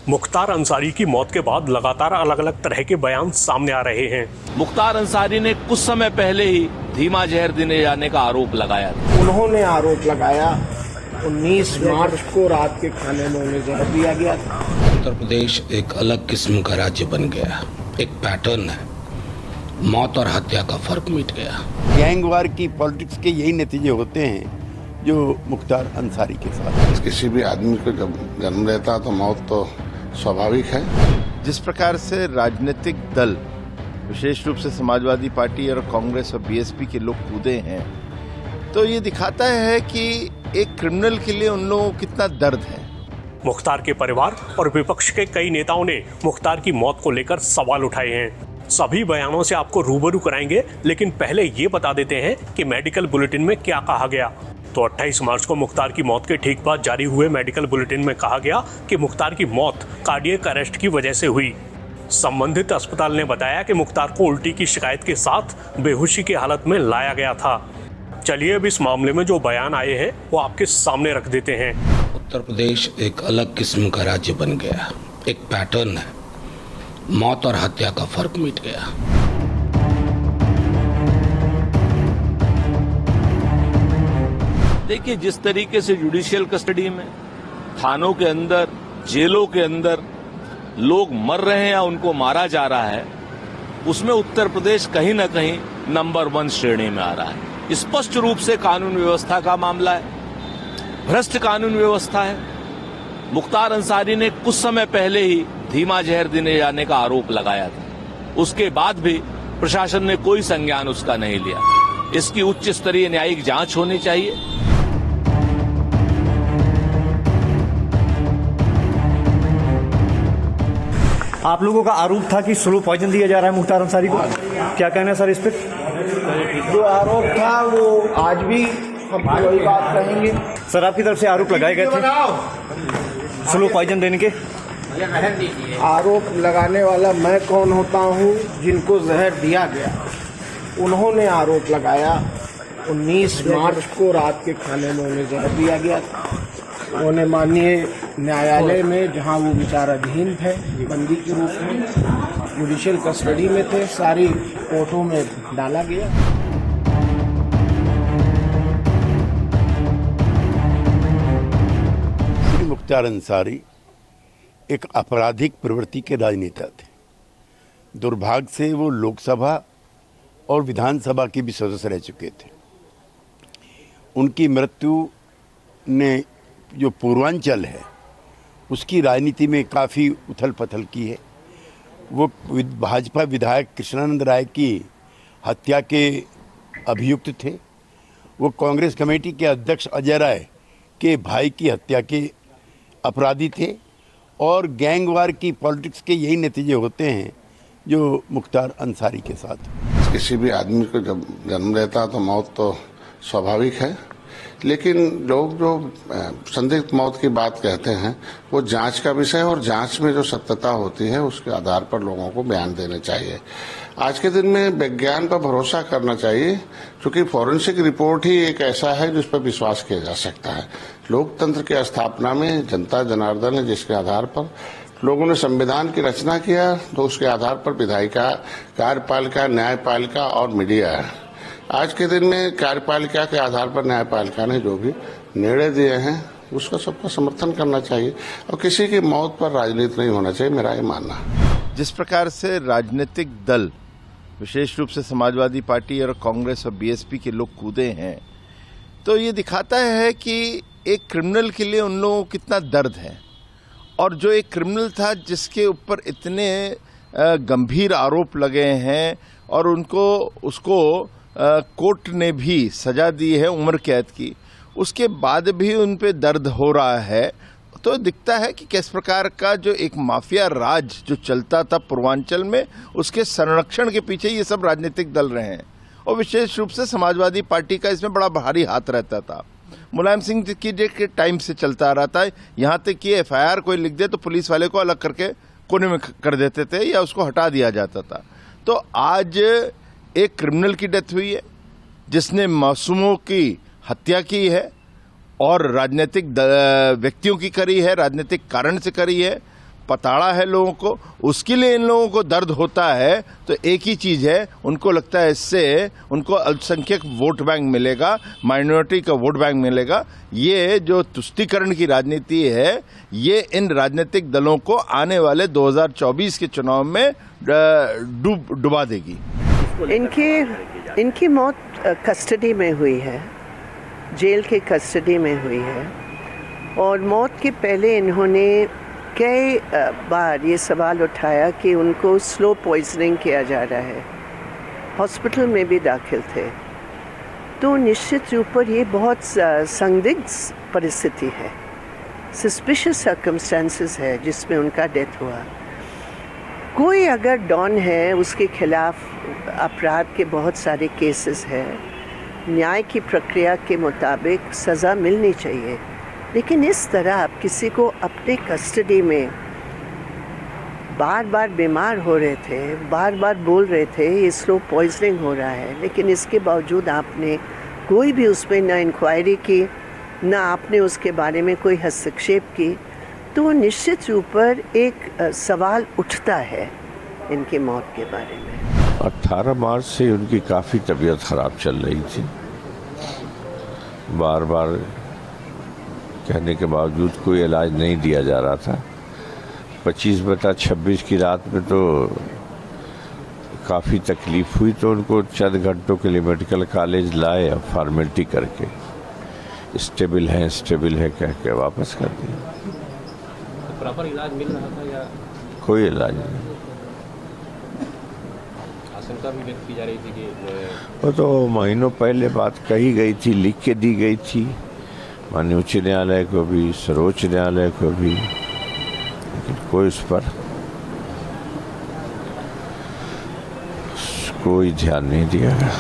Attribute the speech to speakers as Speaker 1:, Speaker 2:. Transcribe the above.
Speaker 1: मुख्तार अंसारी की मौत के बाद लगातार अलग अलग तरह के बयान सामने आ रहे हैं।
Speaker 2: मुख्तार अंसारी ने कुछ समय पहले ही धीमा जहर देने जाने का आरोप लगाया था।
Speaker 3: उन्होंने आरोप लगाया 19 मार्च को रात के खाने में उन्हें जहर दिया गया था।
Speaker 4: उत्तर प्रदेश एक अलग किस्म का राज्य बन गया, एक पैटर्न है, मौत और हत्या का फर्क मिट गया।
Speaker 5: गैंगवार की पॉलिटिक्स के यही नतीजे होते हैं जो मुख्तार अंसारी के साथ।
Speaker 6: किसी भी आदमी को जब जन्म लेता तो मौत तो स्वाभाविक है।
Speaker 7: जिस प्रकार से राजनीतिक दल विशेष रूप से समाजवादी पार्टी और कांग्रेस और बीएसपी के लोग कूदे हैं, तो ये दिखाता है कि एक क्रिमिनल के लिए उन लोगों को कितना दर्द है।
Speaker 1: मुख्तार के परिवार और विपक्ष के कई नेताओं ने मुख्तार की मौत को लेकर सवाल उठाए हैं। सभी बयानों से आपको रूबरू कराएंगे, लेकिन पहले ये बता देते हैं कि मेडिकल बुलेटिन में क्या कहा गया। तो 28 मार्च को मुख्तार की मौत के ठीक बाद जारी हुए मेडिकल बुलेटिन में कहा गया कि मुख्तार की मौत कार्डियक अरेस्ट की वजह से हुई। संबंधित अस्पताल ने बताया कि मुख्तार को उल्टी की शिकायत के साथ बेहोशी की हालत में लाया गया था। चलिए अब इस मामले में जो बयान आए हैं वो आपके सामने रख देते हैं।
Speaker 4: उत्तर प्रदेश एक अलग किस्म का राज्य बन गया, एक पैटर्न है, मौत और हत्या का फर्क मिट गया।
Speaker 2: देखिए, जिस तरीके से जुडिशियल कस्टडी में, थानों के अंदर, जेलों के अंदर लोग मर रहे हैं या उनको मारा जा रहा है, उसमें उत्तर प्रदेश कहीं न कहीं नंबर 1 श्रेणी में आ रहा है। स्पष्ट रूप से कानून व्यवस्था का मामला है, भ्रष्ट कानून व्यवस्था है। मुख्तार अंसारी ने कुछ समय पहले ही धीमा जहर देने जाने का आरोप लगाया था। उसके बाद भी प्रशासन ने कोई संज्ञान उसका नहीं लिया। इसकी उच्च स्तरीय न्यायिक जांच होनी चाहिए।
Speaker 8: आप लोगों का आरोप था कि स्लो पॉइजन दिया जा रहा है मुख्तार अंसारी को, क्या कहना है सर इस पर?
Speaker 3: जो आरोप था वो आज भी हम वही बात कहेंगे।
Speaker 8: सर, आपकी तरफ से आरोप लगाए गए थे स्लो पॉइजन देने के।
Speaker 3: आरोप लगाने वाला मैं कौन होता हूँ जिनको जहर दिया गया? उन्होंने आरोप लगाया 19 मार्च को रात के खाने में उन्हें जहर दिया गया था। उन्हें माननीय न्यायालय में, जहां वो विचाराधीन थे बंदी के रूप में, जुडिशियल कस्टडी में थे, सारी कोर्टों में डाला गया।
Speaker 5: श्री मुख्तार अंसारी एक आपराधिक प्रवृत्ति के राजनेता थे। दुर्भाग्य से वो लोकसभा और विधानसभा के भी सदस्य रह चुके थे। उनकी मृत्यु ने जो पूर्वांचल है उसकी राजनीति में काफ़ी उथल पथल की है। वो भाजपा विधायक कृष्णानंद राय की हत्या के अभियुक्त थे। वो कांग्रेस कमेटी के अध्यक्ष अजय राय के भाई की हत्या के अपराधी थे। और गैंगवार की पॉलिटिक्स के यही नतीजे होते हैं जो मुख्तार अंसारी के साथ।
Speaker 6: किसी भी आदमी को जब जन्म लेता तो मौत तो स्वाभाविक है, लेकिन लोग जो संदिग्ध मौत की बात कहते हैं वो जांच का विषय है, और जांच में जो सत्यता होती है उसके आधार पर लोगों को बयान देने चाहिए। आज के दिन में विज्ञान पर भरोसा करना चाहिए, क्योंकि फॉरेंसिक रिपोर्ट ही एक ऐसा है जिस पर विश्वास किया जा सकता है। लोकतंत्र की स्थापना में जनता जनार्दन है, जिसके आधार पर लोगों ने संविधान की रचना किया, तो उसके आधार पर विधायिका, कार्यपालिका, न्यायपालिका और मीडिया है। आज के दिन में कार्यपालिका के आधार पर न्यायपालिका ने जो भी निर्णय दिए हैं उसका सबका समर्थन करना चाहिए, और किसी की मौत पर राजनीति नहीं होना चाहिए, मेरा ये मानना है।
Speaker 7: जिस प्रकार से राजनीतिक दल विशेष रूप से समाजवादी पार्टी और कांग्रेस और बीएसपी के लोग कूदे हैं, तो ये दिखाता है कि एक क्रिमिनल के लिए उन लोगों को कितना दर्द है। और जो एक क्रिमिनल था जिसके ऊपर इतने गंभीर आरोप लगे हैं और उसको कोर्ट ने भी सजा दी है उम्र कैद की, उसके बाद भी उन पे दर्द हो रहा है, तो दिखता है कि किस प्रकार का जो एक माफिया राज जो चलता था पूर्वांचल में, उसके संरक्षण के पीछे ये सब राजनीतिक दल रहे हैं। और विशेष रूप से समाजवादी पार्टी का इसमें बड़ा भारी हाथ रहता था। मुलायम सिंह की के टाइम से चलता आ रहा था। यहाँ तक कि एफआईआर कोई लिख दे तो पुलिस वाले को अलग करके कोने में कर देते थे या उसको हटा दिया जाता था। तो आज एक क्रिमिनल की डेथ हुई है जिसने मासूमों की हत्या की है और राजनीतिक व्यक्तियों की करी है, राजनीतिक कारण से करी है। पताड़ा है लोगों को, उसके लिए इन लोगों को दर्द होता है। तो एक ही चीज़ है, उनको लगता है इससे उनको अल्पसंख्यक वोट बैंक मिलेगा, माइनॉरिटी का वोट बैंक मिलेगा। ये जो तुष्टीकरण की राजनीति है, ये इन राजनीतिक दलों को आने वाले 2024 के चुनाव में डुबा देगी।
Speaker 9: इनकी मौत कस्टडी में हुई है, जेल के कस्टडी में हुई है, और मौत के पहले इन्होंने कई बार ये सवाल उठाया कि उनको स्लो पॉइजनिंग किया जा रहा है, हॉस्पिटल में भी दाखिल थे। तो निश्चित रूप पर ये बहुत संदिग्ध परिस्थिति है, सस्पिशियस सर्कमस्टेंसेस है जिसमें उनका डेथ हुआ। कोई अगर डॉन है, उसके खिलाफ अपराध के बहुत सारे केसेस हैं, न्याय की प्रक्रिया के मुताबिक सज़ा मिलनी चाहिए। लेकिन इस तरह आप किसी को अपने कस्टडी में बार बार बीमार हो रहे थे, बार बार बोल रहे थे ये स्लो पॉइजनिंग हो रहा है, लेकिन इसके बावजूद आपने कोई भी उसमें ना इंक्वायरी की, ना आपने उसके बारे में कोई हस्तक्षेप की, तो निश्चित रूप पर एक सवाल उठता है इनकी मौत के बारे में।
Speaker 10: 18 मार्च से उनकी काफ़ी तबीयत ख़राब चल रही थी। बार बार कहने के बावजूद कोई इलाज नहीं दिया जा रहा था। 25/26 की रात में तो काफ़ी तकलीफ़ हुई, तो उनको चंद घंटों के लिए मेडिकल कॉलेज लाए, फॉर्मेलिटी करके स्टेबल है कह के वापस कर दिया।
Speaker 1: तो प्रॉपर इलाज मिल रहा था या
Speaker 10: कोई इलाज नहीं?
Speaker 1: आशंका भी व्यक्त की जा रही थी कि
Speaker 10: वो तो महीनों पहले बात कही गई थी, लिख के दी गई थी माननीय उच्च न्यायालय को भी, सर्वोच्च न्यायालय को भी, लेकिन कोई उस पर कोई ध्यान नहीं दिया गया।